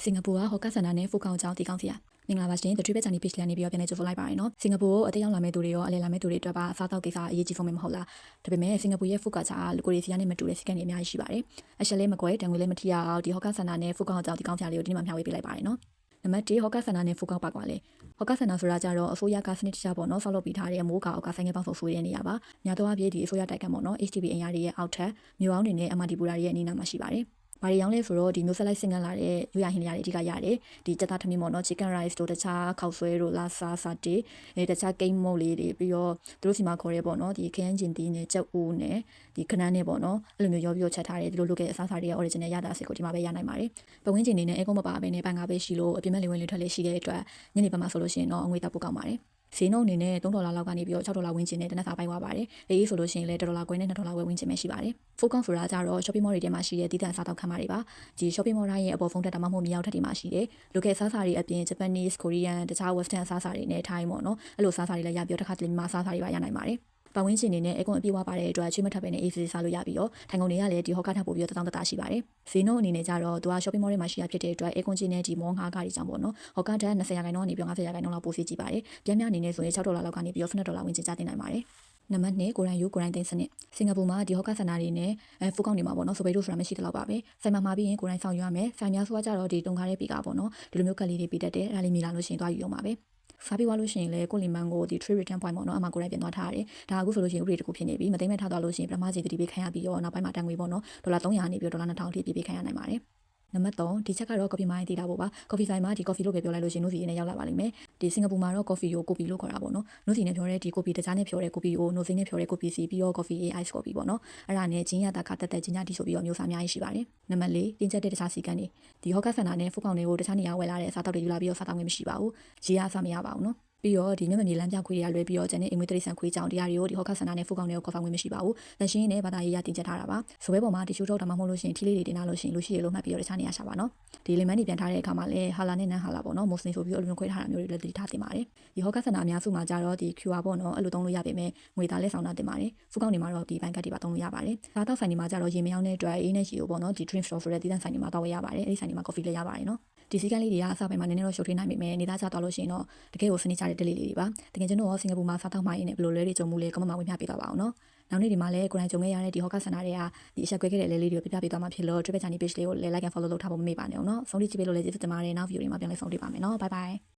စင်ကာပူကဟော့ကဆန်နာနဲ့ဖူကောင်ကျောင်းတည်ကောင်းစီရမင်္ဂလာပါရှင်တထွေးပဲချန်နီ page လေးနေပြီးတော့ပြန်လည်ကြိုဆိုလိုက်ပါရနော်စင်ကာပူကိုအသေးရောက်လာမဲ့သူတွေရောအလဲလာမဲ့သူတွေအတွက်ပါအစားအသောက်ကိစ္စအရေးကြီးဖုန်းမဟုတ်လားဒါပေမဲ့စင်ကာပူရဲ့ဖူကချာလူကိုရီစီယာနဲ့မတူတဲ့စီကံတွေအများကြီးရှိပါတယ်အရှက်လေးမကွဲတံငွေလေးမထီရအောင်ဒီဟော့ကဆန်နာနဲ့ဖူကောင်ကျောင်းတည်ကောင်းစီရလေးကိုဒီမှာမျှဝေပေးလိုက်ပါရနော်နံပါတ်1ဟော့ကဆန်နာနဲ့ဖူကောင်ပါကွာလေဟော့ကဆန်နာဆိုတာကြတော့အစိုးရကစနစ်တကျပေါ့နော်ဆောက်လုပ်ပေးထားတဲ့မိုးကောင်အောက်ကဆိုင်ငယ်ပေါင်းစုံဆိုရတဲ့နေရာပါများသောအားဖြင့်ဒီအစိုးရတိုက်ခန်းပေါ့နော် HDB အင်အားတွေရဲ့အောက်ထပ်မြို့အောင်တွေနဲ့ MRT ပူရာတွေရဲ့အနီးနားမှာရှိပါတယ်ဘာတွေရောင်းလဲဆိုတော့ဒီမျိုးဆက်လိုက်စင်ကန်လာတဲ့ရွေးရဟင်းတွေအဓိကရတယ်ဒီကြက်သားထမင်းပေါ့နော် chicken rice တို့တခြားခောက်ဆွဲတို့လာစာစာတေတခြားကိန်းမုတ်လေးတွေပြီးတော့သူတို့စီမှာခေါ်ရဲပေါ့နော်ဒီခရမ်းကျင်တီးနဲ့ကြက်အိုးနဲ့ဒီခနန်းနဲ့ပေါ့နော်အဲ့လိုမျိုးရောပြီးတော့ချက်ထားတယ်ဒီလိုလုပ်ခဲ့တဲ့အစားအစာတွေရဲ့ original ရတာစစ်ကိုဒီမှာပဲရနိုင်ပါတယ်ပဝင်းကျင်နေနဲ့အဲကုန်းမပါဘဲနဲ့ပန်ကားပဲရှိလို့အပြင်မဲ့လေဝင်လေထွက်လေရှိတဲ့အတွက်ညနေဘက်မှာဆိုလို့ရှိရင်တော့အငွေတောက်ပို့ကောင်းပါတယ်ဈေးနှုန်းအနေနဲ့$3လောက်ကနေပြီးတော့$6ဝန်းကျင်နဲ့တနက်စာပိုင်းသွားပါတယ်။အေးဆိုလို့ရှိရင်လည်း$ခွဲနဲ့$2ဝယ်ဝန်းကျင်ပဲရှိပါတယ်။ဖိုးကောင်းဆိုတာကြတော့ shopping mall တွေထဲမှာရှိတဲ့တည်တံ့စားတောက်ခန်းမတွေပါ။ဒီ shopping mall တိုင်းရဲ့အပေါ်ဖုန်းတက်တာမှမဟုတ်မြေအောက်ထပ်တွေမှာရှိတယ်။လူကဲစားစာတွေအပြင် Japanese, Korean တခြား western စားစာတွေနဲ့ Thai ပေါ့နော်။အဲ့လိုစားစာတွေလည်းရပြီးတော့တစ်ခါတလေမှာစားစာတွေပါရနိုင်ပါတယ်။ပတ်ဝန်းကျင်နေနဲ့အကွန်အပြေးဝပါတဲ့အတွက်ချွေးမထပ်ပဲနဲ့ AC စားလို့ရပြီးတော့ထိုင်ကုန်တွေကလည်းဒီဟော့ကထပ်ပို့ပြီးတော့တောင်းတရှိပါတယ်။ဈေးနှုန်းအနေနဲ့ကြတော့သူက shopping mall တွေမှာရှိရဖြစ်တဲ့အတွက်အကွန်ချင်းနဲ့ဒီမောငါးကားတွေကြောင့်ပေါ့နော်။ဟော့ကထပ်20%ကနေပြီး50%လောက်ပို့စီကြည့်ပါတယ်။ပြန်များအနေနဲ့ဆိုရင်$6လောက်ကနေပြီးတော့$12ဝန်းကျင်ကျတင်နိုင်ပါတယ်။နံပါတ်2ကိုရိုင်းယူကိုရိုင်းသိန်းစနစ်စင်ကာပူမှာဒီဟော့ကဆန်နာတွေနဲ့ဖူးကောင်းတွေမှာပေါ့နော်ဆိုပေတို့ဆိုတာမရှိတလောက်ပါပဲဆိုင်မှာပြီးရင်ကိုရိုင်းဆောင်ယူရမယ်ဆိုင်များဆိုကြတော့ဒီတုံကားတဲ့ပီကာပေါ့နော်ဒီလိုမျိုးကတ်လေးတွေပေးတတ်တယ်အဲ့ဒါလေးမြည်လာလို့ရှိရင်သွားယူရုံပါပဲစားပြီးသွားလို့ရှိရင်လည်းကိုလီမန်ကိုဒီ trade return point ပေါ့နော်အမှကိုရိုင်းပြန်သွားထားရတယ်ဒါအခုဆိုလို့ရှိရင်ဥပဒေတစ်ခုဖြစ်နေပြီမသိမ်းမဲ့ထားသွားလို့ရှိရင်ပထမစီတတိပေးခံရပြီးတော့နောက်ပိုင်းမှာတန်ငွေပေါ့နော်$300နေပြီးတော့$2000အထိပေးခံရနိုင်ပါတယ်နံပါတ်3ဒီချက်ကတော့ coffee မိုင်းတည်တာပေါ့ပါ coffee ဆိုင်မှာဒီ coffee လို့ပဲပြောလိုက်လို့ရှိရင်နှုတ်စီနဲ့ရောက်လာပါလိမ့်မယ်ဒီစင်ကာပူမှာတော့ coffee ကို coffee လို့ခေါ်တာပေါ့နော်နှုတ်စီနဲ့ပြောတဲ့ဒီ coffee တခြားနဲ့ပြောတဲ့ coffee ကိုနှုတ်စီနဲ့ပြောတဲ့ coffee စီပြီးတော့ coffee ice coffee ပေါ့နော်အဲ့ဒါနဲ့ဂျင်းရတာခတက်ဂျင်းညတီဆိုပြီးတော့မျိုးစားအများကြီးရှိပါတယ်နံပါတ်4တင်းကျပ်တဲ့တခြားစီကံတွေဒီ hawker center နဲ့ food court တွေကိုတခြားနေရာဝယ်လာတဲ့အစားအသောက်တွေယူလာပြီးတော့စားတောင်းခွင့်မရှိပါဘူးရေအားစားမရပါဘူးနော်ပြီးတော့ဒီမျက်မှန်မြေလမ်းပြခွေတွေကလွဲပြီးတော့ကျန်တဲ့အင်္ဂွေတရိစံခွေးကြောင်တရားတွေကိုဒီဟော့ကဆန်နာနဲ့ဖူကောင်တွေကိုခေါ်ဖောင်ဝင်မရှိပါဘူး။တန်ရှင်းနဲ့ဘာသာရေးရတင်ကျက်ထားတာပါ။စပွဲပေါ်မှာတီရှူထုတ်တာမှမဟုတ်လို့ရှိရင်ထီလေးတွေတင်လာလို့ရှိရင်လူရှိရလို့မှတ်ပြီးတော့တခြားနေရာရှာပါနော်။ဒီလင်မန်းတွေပြန်ထားတဲ့အခါမှာလည်းဟာလာနဲ့နန်းဟာလာပေါ့နော်။မိုစလင်ဆိုပြီးတော့အလုံးခွဲထားတာမျိုးတွေလည်းတတိထားတင်ပါတယ်။ဒီဟော့ကဆန်နာအများစုမှာကြတော့ဒီ QR ပေါ့နော်အဲ့လိုသုံးလို့ရပေမဲ့ငွေသားလက်ဆောင်တာတင်ပါတယ်။ဖူကောင်တွေမှာတော့ဒီဘိုင်းကတ်တွေပါသုံးလို့ရပါတယ်။စားတော့ဆိုင်တွေမှာကြတော့ရေမရောက်တဲ့အတွက်အေးနဲ့ရှီကိုပေါ့နော်ဒီ drink store ဆိုတဲ့တည်တံ့ဆိုင်တွေမှာတော့ဝယ်ရပါတယ်။အဲ့ဒီဆိုင်တွေမှာ coffee လည်းရပါတယ်နော်။ဒီစီကန်းလေးတွေကအစားပိုင်းမှာနည်းနည်းတော့ရှုပ်ထွေးနိုင်ပေမဲ့နေသားချသွားလို့ရှိရင်တော့တကယ်ကိုစနစ်ကျတဲ့တက်လေးတွေပါတကယ်ကျွန်တော်စင်ကာပူမှာစားတော့မှရင်းနဲ့ဘယ်လိုလဲတွေကြုံမှုလဲကမ္ဘာမှာဝင်ပြပေးသွားပါအောင်နော်နောက်နေ့ဒီမှာလည်းကိုယ်တိုင်ကြုံခဲ့ရတဲ့ဒီဟော့ကဆန်နာတွေကဒီအချက်ခွဲခဲ့တဲ့လဲလေးတွေကိုပြပြပေးသွားမှာဖြစ်လို့ Trip Channel page လေးကိုလည်း like and follow လုပ်ထားဖို့မမေ့ပါနဲ့အောင်နော်ဆုံးဖြတ်ကြည့်ပေးလို့လည်းကျေးဇူးတင်ပါတယ်နောက် video တွေမှာပြန်လည်ဆုံတွေ့ပါမယ်နော် bye bye